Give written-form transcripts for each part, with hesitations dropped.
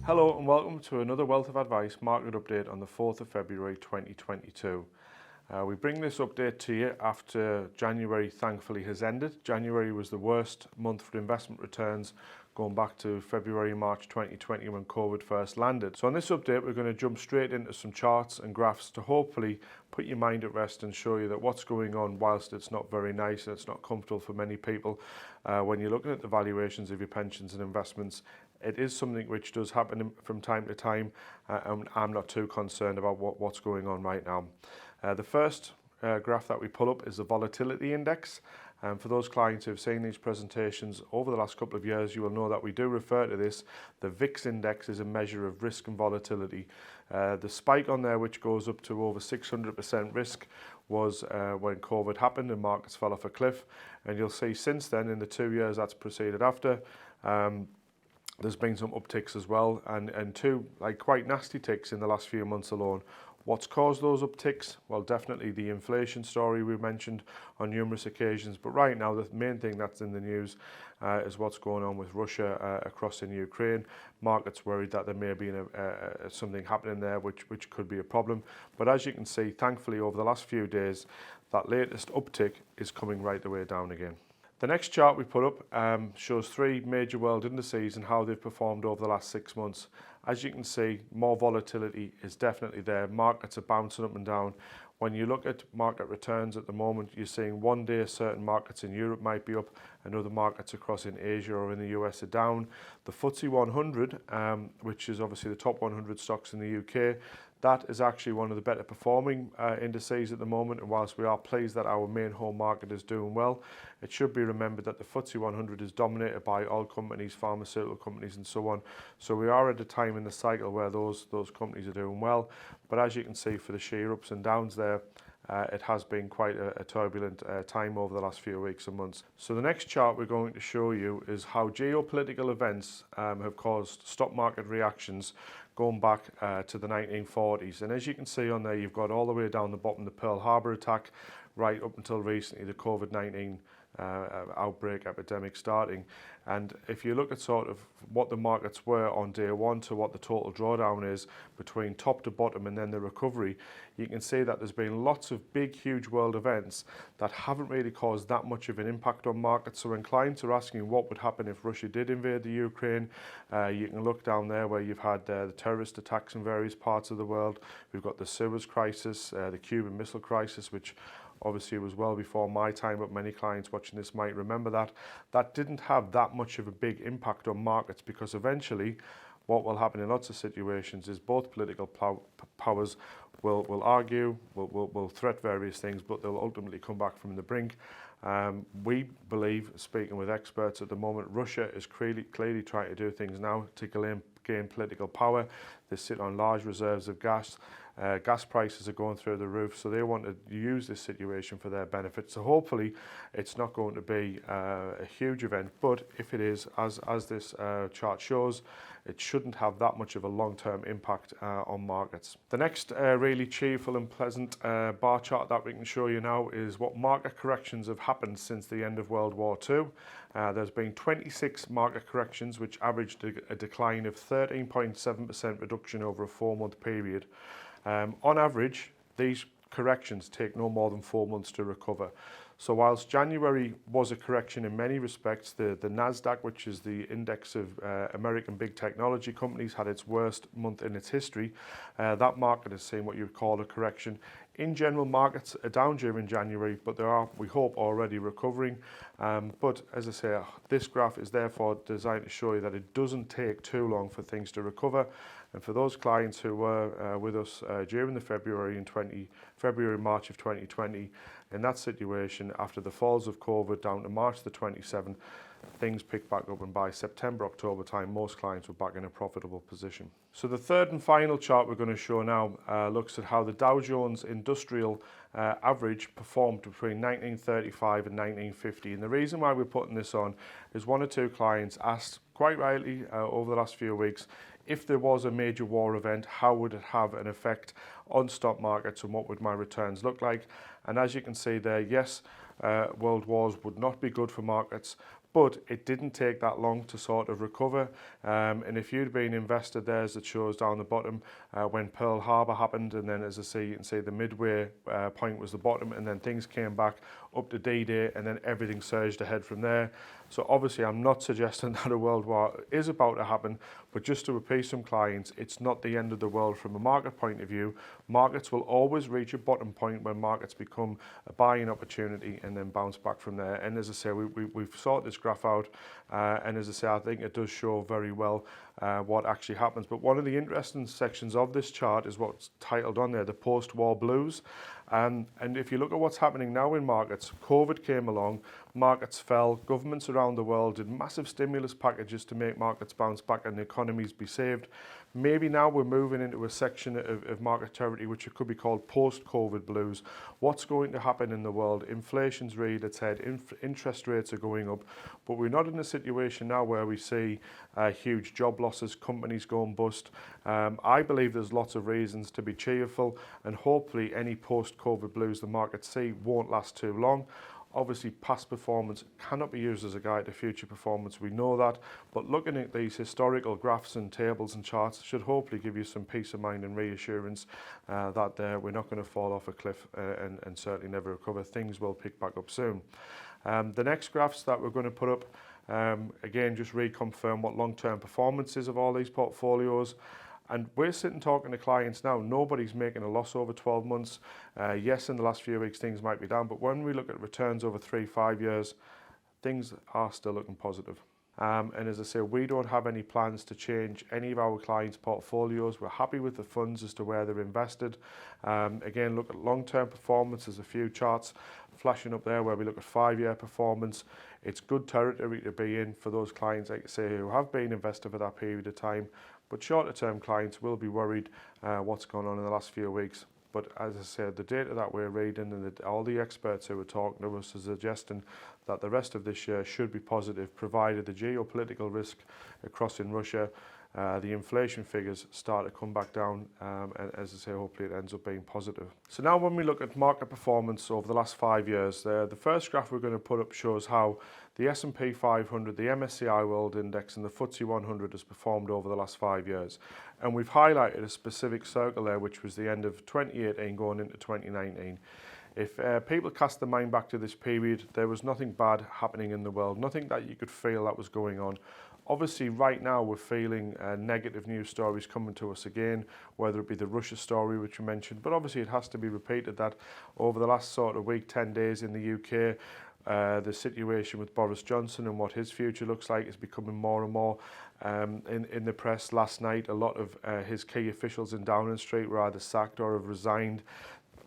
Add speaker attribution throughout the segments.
Speaker 1: Hello and welcome to another Wealth of Advice market update on the 4th of February 2022. We bring this update to you after January thankfully has ended. January was the worst month for investment returns going back to February, March 2020 when COVID first landed. So on this update we're going to jump straight into some charts and graphs to hopefully put your mind at rest and show you that what's going on, whilst it's not very nice and it's not comfortable for many people, when you're looking at the valuations of your pensions and investments, it is something which does happen from time to time, and I'm not too concerned about what's going on right now. The first graph that we pull up is the volatility index. For those clients who have seen these presentations over the last couple of years, you will know that we do refer to this. The VIX Index is a measure of risk and volatility. The spike on there, which goes up to over 600% risk, was when COVID happened and markets fell off a cliff. And you'll see since then, in the 2 years that's proceeded after, there's been some upticks as well, and two quite nasty ticks in the last few months alone. What's caused those upticks? Well, definitely the inflation story we mentioned on numerous occasions, but right now the main thing that's in the news is what's going on with Russia across in Ukraine. Markets worried that there may be something happening there which could be a problem, but as you can see, thankfully over the last few days that latest uptick is coming right the way down again. The next chart we put up shows three major world indices and how they've performed over the last 6 months. As you can see, more volatility is definitely there. Markets are bouncing up and down. When you look at market returns at the moment, you're seeing one day certain markets in Europe might be up and other markets across in Asia or in the US are down. The FTSE 100, which is obviously the top 100 stocks in the UK, that is actually one of the better performing indices at the moment, and whilst we are pleased that our main home market is doing well, it should be remembered that the FTSE 100 is dominated by oil companies, pharmaceutical companies and so on. So we are at a time in the cycle where those companies are doing well, but as you can see for the sheer ups and downs there, it has been quite a turbulent time over the last few weeks and months. So the next chart we're going to show you is how geopolitical events have caused stock market reactions going back to the 1940s. And as you can see on there, you've got all the way down the bottom the Pearl Harbor attack, right up until recently the COVID-19 outbreak epidemic starting. And if you look at sort of what the markets were on day one to what the total drawdown is between top to bottom and then the recovery, you can see that there's been lots of big, huge world events that haven't really caused that much of an impact on markets. So when clients are asking what would happen if Russia did invade the Ukraine, you can look down there where you've had the terrorist attacks in various parts of the world. We've got the Suez crisis, the Cuban Missile Crisis, which obviously was well before my time, but many clients watching this might remember that. That didn't have that much of a big impact on markets, because eventually what will happen in lots of situations is both political powers will argue, will threat various things, but they'll ultimately come back from the brink. We believe, speaking with experts at the moment, Russia is clearly trying to do things now to gain political power. They sit on large reserves of gas. Gas prices are going through the roof, so they want to use this situation for their benefit. So hopefully it's not going to be a huge event, but if it is, as this chart shows, it shouldn't have that much of a long-term impact on markets. The next really cheerful and pleasant bar chart that we can show you now is what market corrections have happened since the end of World War II. There's been 26 market corrections, which averaged a decline of 13.7% reduction over a 4-month period. On average, these corrections take no more than 4 months to recover. So whilst January was a correction in many respects, the NASDAQ, which is the index of American big technology companies, had its worst month in its history. That market has seen what you would call a correction. In general, markets are down during January, but they are, we hope, already recovering. But as I say, this graph is therefore designed to show you that it doesn't take too long for things to recover. And for those clients who were with us during the February, March of 2020, in that situation, after the falls of COVID down to March the 27th, things picked back up, and by September, October time, most clients were back in a profitable position. So the third and final chart we're going to show now looks at how the Dow Jones Industrial average performed between 1935 and 1950. And the reason why we're putting this on is one or two clients asked, quite rightly, over the last few weeks, if there was a major war event, how would it have an effect on stock markets and what would my returns look like? And as you can see there, yes, world wars would not be good for markets, but it didn't take that long to sort of recover. And if you'd been invested there, as it shows down the bottom, when Pearl Harbor happened, and then as I say, you can see the midway point was the bottom, and then things came back up to D-Day, and then everything surged ahead from there. So obviously I'm not suggesting that a world war is about to happen, but just to appease some clients, it's not the end of the world from a market point of view. Markets will always reach a bottom point when markets become a buying opportunity and then bounce back from there. And as I say, we've sorted this graph out, and as I say, I think it does show very well what actually happens. But one of the interesting sections of this chart is what's titled on there, the post-war blues. And if you look at what's happening now in markets, COVID came along, markets fell, governments around the world did massive stimulus packages to make markets bounce back and the economies be saved. Maybe now we're moving into a section of market territory which could be called post-COVID blues. What's going to happen in the world? Inflation's reared its head, interest rates are going up, but we're not in a situation now where we see huge job losses, companies going bust. I believe there's lots of reasons to be cheerful, and hopefully any post-COVID blues the markets see won't last too long. Obviously, past performance cannot be used as a guide to future performance. We know that, but looking at these historical graphs and tables and charts should hopefully give you some peace of mind and reassurance that we're not going to fall off a cliff and certainly never recover. Things will pick back up soon. The next graphs that we're going to put up, again, just reconfirm what long-term performance is of all these portfolios. And we're sitting talking to clients now, nobody's making a loss over 12 months. Yes, in the last few weeks things might be down, but when we look at returns over 3-5 years, things are still looking positive. And as I say, we don't have any plans to change any of our clients' portfolios. We're happy with the funds as to where they're invested. Again, look at long-term performance. There's a few charts flashing up there where we look at 5-year performance. It's good territory to be in for those clients, like I say, who have been invested for that period of time. But shorter term clients will be worried what's gone on in the last few weeks. But as I said, the data that we're reading and all the experts who are talking to us are suggesting that the rest of this year should be positive, provided the geopolitical risk across in Russia, the inflation figures start to come back down, and as I say, hopefully it ends up being positive. So now when we look at market performance over the last 5 years, the first graph we're going to put up shows how the S&P 500, the MSCI World Index and the FTSE 100 has performed over the last 5 years. And we've highlighted a specific circle there, which was the end of 2018 going into 2019. If people cast their mind back to this period, there was nothing bad happening in the world, nothing that you could feel that was going on. Obviously, right now we're feeling negative news stories coming to us again, whether it be the Russia story, which you mentioned, but obviously it has to be repeated that over the last sort of week, 10 days in the UK, the situation with Boris Johnson and what his future looks like is becoming more and more in the press. Last night, a lot of his key officials in Downing Street were either sacked or have resigned.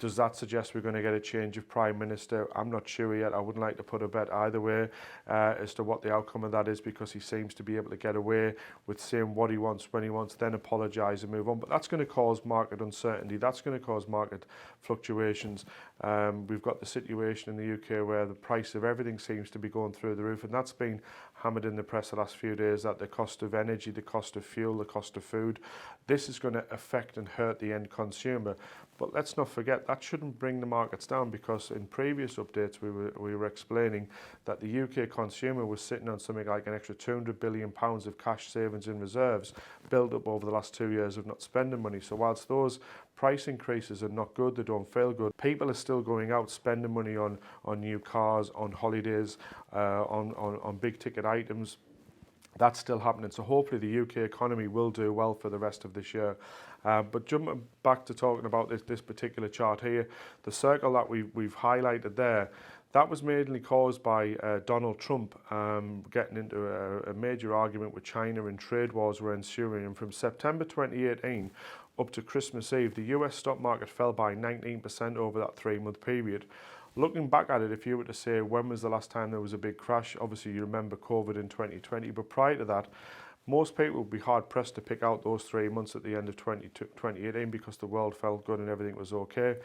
Speaker 1: Does that suggest we're going to get a change of Prime Minister? I'm not sure yet. I wouldn't like to put a bet either way as to what the outcome of that is, because he seems to be able to get away with saying what he wants when he wants, then apologise and move on. But that's going to cause market uncertainty. That's going to cause market fluctuations. We've got the situation in the UK where the price of everything seems to be going through the roof, and that's been hammered in the press the last few days, that the cost of energy, the cost of fuel, the cost of food, this is going to affect and hurt the end consumer. But let's not forget, that shouldn't bring the markets down, because in previous updates we were explaining that the UK consumer was sitting on something like an extra £200 billion of cash savings and reserves built up over the last 2 years of not spending money. So whilst those price increases are not good, they don't feel good, people are still going out spending money on new cars, on holidays, on big ticket items. That's still happening. So hopefully the UK economy will do well for the rest of this year. But jumping back to talking about this particular chart here, the circle that we've highlighted there, that was mainly caused by Donald Trump getting into a major argument with China, and trade wars were ensuing. And from September 2018 up to Christmas Eve, the US stock market fell by 19% over that 3-month period. Looking back at it, if you were to say when was the last time there was a big crash, obviously you remember COVID in 2020, but prior to that, most people would be hard-pressed to pick out those 3 months at the end of 2018 because the world felt good and everything was okay.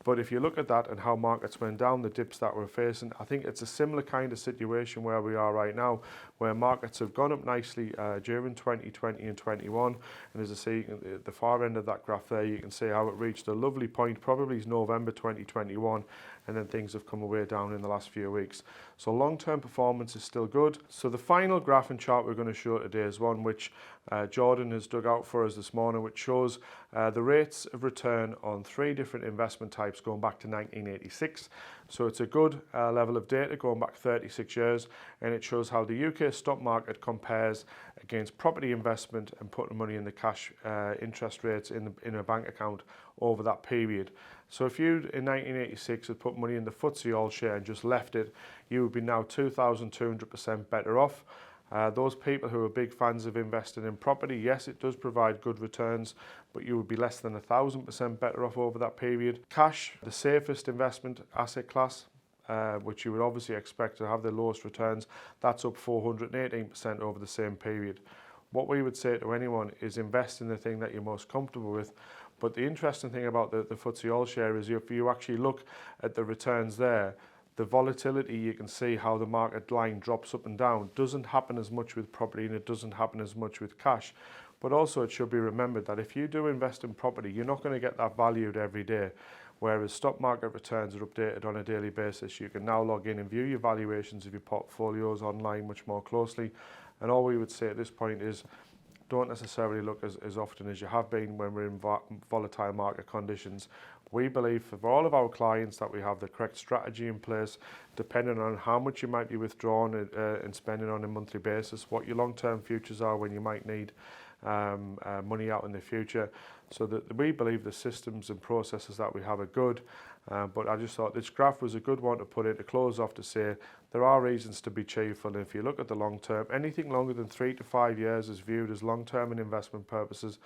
Speaker 1: But if you look at that and how markets went down, the dips that we're facing, I think it's a similar kind of situation where we are right now, where markets have gone up nicely during 2020 and 21. And as I say, at the far end of that graph there, you can see how it reached a lovely point, probably November 2021, and then things have come away down in the last few weeks. So long-term performance is still good. So the final graph and chart we're going to show today is one which Jordan has dug out for us this morning, which shows the rates of return on 3 different investment types going back to 1986. So it's a good level of data going back 36 years, and it shows how the UK stock market compares against property investment and putting money in the cash interest rates in a bank account over that period. So if you in 1986 had put money in the FTSE All Share and just left it, you would be now 2,200% better off. Those people who are big fans of investing in property, yes, it does provide good returns, but you would be less than 1,000% better off over that period. Cash, the safest investment asset class, which you would obviously expect to have the lowest returns, that's up 418% over the same period. What we would say to anyone is invest in the thing that you're most comfortable with. But the interesting thing about the FTSE All Share is if you actually look at the returns there, the volatility, you can see how the market line drops up and down. Doesn't happen as much with property, and it doesn't happen as much with cash. But also it should be remembered that if you do invest in property, you're not going to get that valued every day. Whereas stock market returns are updated on a daily basis. You can now log in and view your valuations of your portfolios online much more closely. And all we would say at this point is don't necessarily look as often as you have been when we're in volatile market conditions. We believe for all of our clients that we have the correct strategy in place, depending on how much you might be withdrawing and spending on a monthly basis, what your long-term futures are when you might need money out in the future. So that we believe the systems and processes that we have are good. But I just thought this graph was a good one to put in to close off to say there are reasons to be cheerful. And if you look at the long term, anything longer than 3 to 5 years is viewed as long term in investment purposes.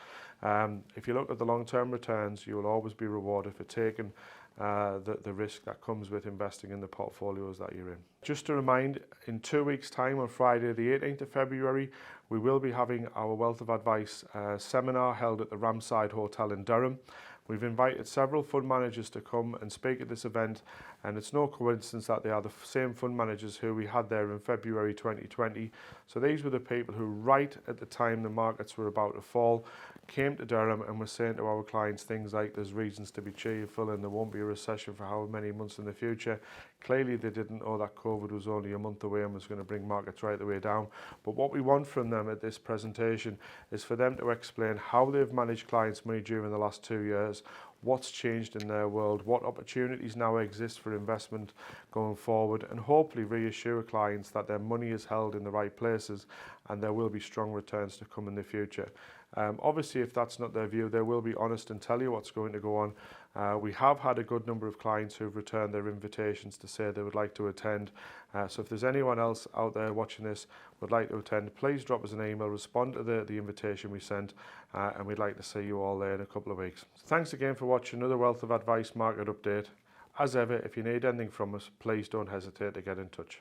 Speaker 1: If you look at the long term returns, you will always be rewarded for taking the risk that comes with investing in the portfolios that you're in. Just to remind, in 2 weeks' time on Friday the 18th of February, we will be having our Wealth of Advice seminar held at the Ramside Hotel in Durham. We've invited several fund managers to come and speak at this event, and it's no coincidence that they are the same fund managers who we had there in February 2020. So these were the people who, right at the time the markets were about to fall, came to Durham and were saying to our clients things like there's reasons to be cheerful and there won't be a recession for how many months in the future. Clearly they didn't know that COVID was only a month away and was going to bring markets right the way down. But what we want from them at this presentation is for them to explain how they've managed clients' money during the last 2 years, what's changed in their world, what opportunities now exist for investment going forward, and hopefully reassure clients that their money is held in the right places and there will be strong returns to come in the future. Obviously, if that's not their view, they will be honest and tell you what's going to go on. We have had a good number of clients who've returned their invitations to say they would like to attend. So if there's anyone else out there watching this would like to attend, please drop us an email, respond to the invitation we sent, and we'd like to see you all there in a couple of weeks. So thanks again for watching another Wealth of Advice market update. As ever, if you need anything from us, please don't hesitate to get in touch.